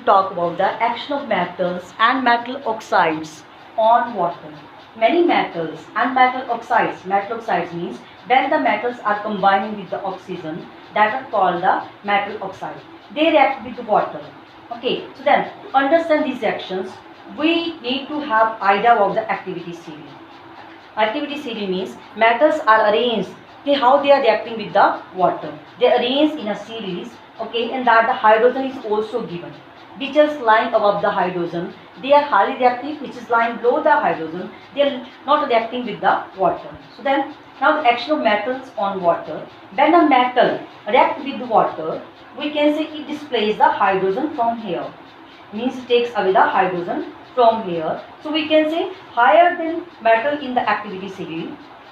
talk about the action of metals and metal oxides on water. Many metals and metal oxides means when the metals are combining with the oxygen, that are called the metal oxide. They react with water. Okay, so then understand these reactions. We need to have idea of the activity series. Activity series means metals are arranged, okay, how they are reacting with the water. They are arranged in a series, okay, and that the hydrogen is also given. Which is lying above the hydrogen, they are highly reactive. Which is lying below the hydrogen, they are not reacting with the water. So then, now the action of metals on water. When a metal reacts with the water, we can say it displays the hydrogen from here. Means it takes away the hydrogen from here. So we can say higher than metal in the activity series,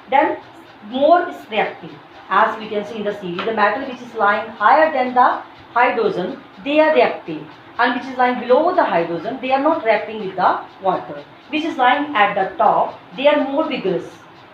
then more is reactive. As we can see in the series, the metal which is lying higher than the hydrogen, they are reactive, and which is lying below the hydrogen, they are not reacting with the water. Which is lying at the top, they are more vigorous.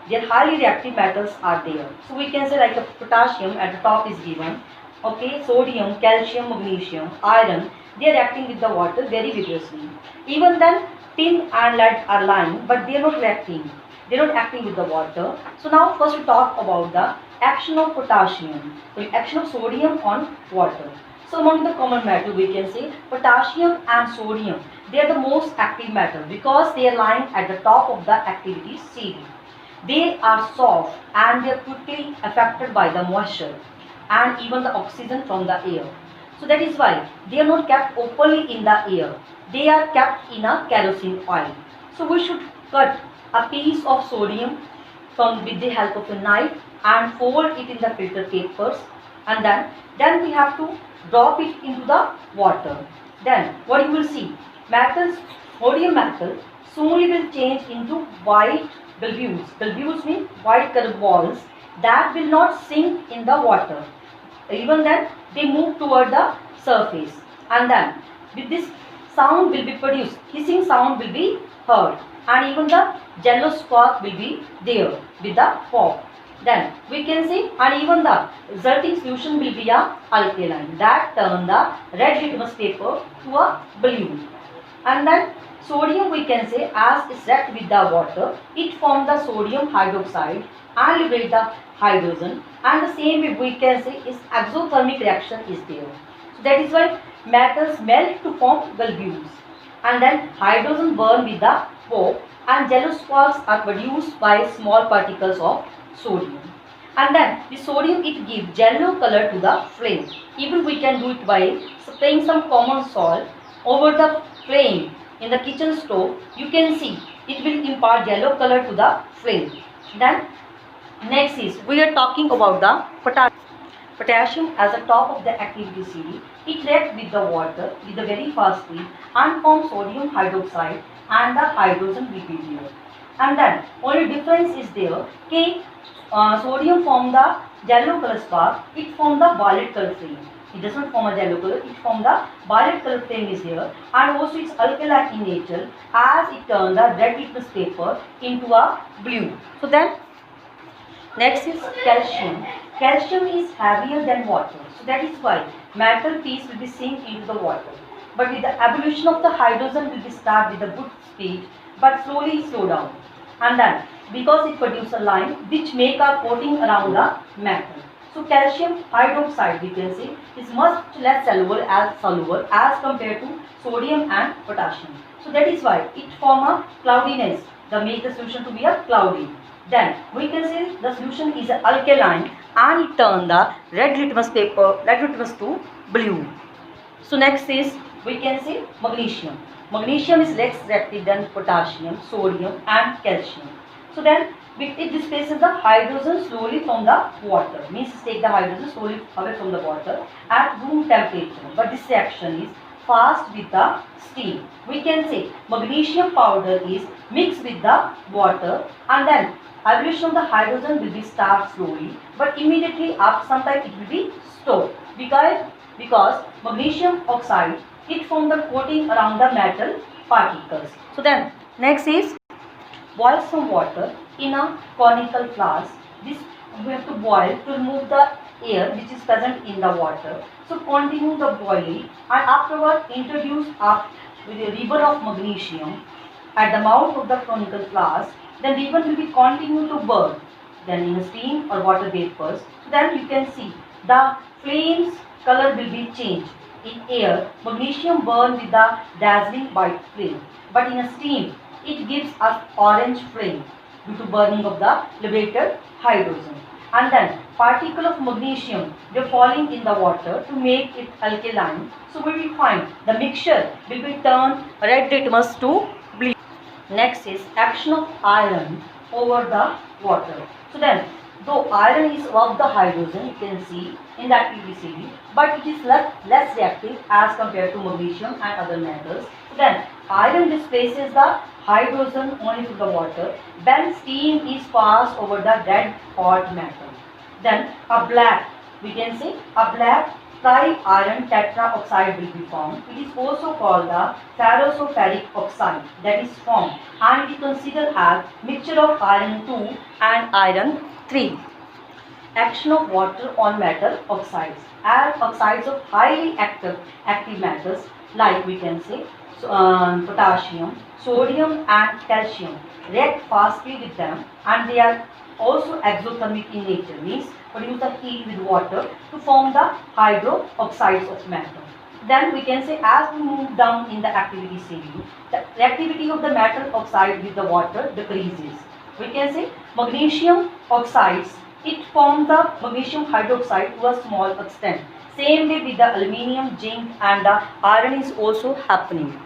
Their highly reactive metals are there. So we can say like the potassium at the top is given. Okay, sodium, calcium, magnesium, iron, they are reacting with the water very vigorously. Even then, tin and lead are lying, but they are not reacting. They are not acting with the water. So now first we talk about the action of potassium, the action of sodium on water. So among the common metal we can say potassium and sodium, they are the most active metal because they are lying at the top of the activity series. They are soft and they are quickly affected by the moisture and even the oxygen from the air. So that is why they are not kept openly in the air. They are kept in a kerosene oil. So we should cut a piece of sodium with the help of a knife and fold it in the filter papers, and then we have to drop it into the water. Then what you will see, metals, sodium metal soon will change into white globules. Globules mean white colored balls that will not sink in the water. Even then they move toward the surface, and then with this sound will be produced, hissing sound will be heard, and even the yellow spark will be there with the pop. Then we can see, and even the resulting solution will be a alkaline that turn the red litmus paper to a blue. And then sodium we can say as is react with the water, it form the sodium hydroxide and liberate the hydrogen, and the same way we can say is exothermic reaction is there. So that is why metals melt to form globules, and then hydrogen burn with the smoke, and yellow sparks are produced by small particles of sodium. And then the sodium it gives yellow color to the flame. Even we can do it by spraying some common salt over the flame in the kitchen stove. You can see it will impart yellow color to the flame. Then next is we are talking about the potassium. Potassium as the top of the activity series, it reacts with the water with a very fast speed and forms sodium hydroxide, and the hydrogen will be there. And then only difference is there, sodium form the yellow color spark, it form the violet color flame. It does not form a yellow color, it form the violet color flame is here, and also it's alkaline in nature as it turns the red litmus paper into a blue. So then next is calcium. Calcium is heavier than water, so that is why metal piece will be sink into the water. But with the evolution of the hydrogen will be start with a good speed, but slowly slow down. And then because it produces a line which make a coating around the metal. So calcium hydroxide we can say is much less soluble as compared to sodium and potassium. So that is why it form a cloudiness, that make the solution to be a cloudy. Then we can say the solution is alkaline and it turn the red litmus to blue. So next is we can say magnesium. Magnesium is less reactive than potassium, sodium and calcium. So then it displaces the hydrogen slowly from the water. Means take the hydrogen slowly away from the water at room temperature. But this reaction is fast with the steam. We can say magnesium powder is mixed with the water, and then evolution of the hydrogen will be start slowly, but immediately after some time it will be stopped because magnesium oxide it form the coating around the metal particles. So then next is boil some water in a conical flask. This we have to boil to remove the air which is present in the water. So continue the boiling and afterward introduce up with a ribbon of magnesium at the mouth of the conical flask. Then ribbon will be continue to burn. Then in steam or water vapors, then you can see the flames color will be changed. In air, magnesium burn with the dazzling white flame, but in a steam, it gives us orange flame due to burning of the liberated hydrogen. And then particle of magnesium will falling in the water to make it alkaline. So we will find the mixture will be turned red litmus to bleach. Next is action of iron over the water. So then, though iron is above the hydrogen, you can see in that PVCD, but it is less reactive as compared to magnesium and other metals. So then, iron displaces the hydrogen only to the water. Then steam is passed over the red hot metal. Then a black, we can say a black tri-iron tetraoxide will be formed. It is also called the ferrosulfuric oxide that is formed and it is considered as mixture of iron 2 and iron 3. Action of water on metal oxides. As oxides of highly active metals like we can say potassium, sodium and calcium react fastly with them and they are also exothermic in nature, means produce the heat with water to form the hydroxides of metal. Then we can say as we move down in the activity series, the reactivity of the metal oxide with the water decreases. We can say magnesium oxides, it forms the magnesium hydroxide to a small extent. Same way with the aluminium, zinc and the iron is also happening.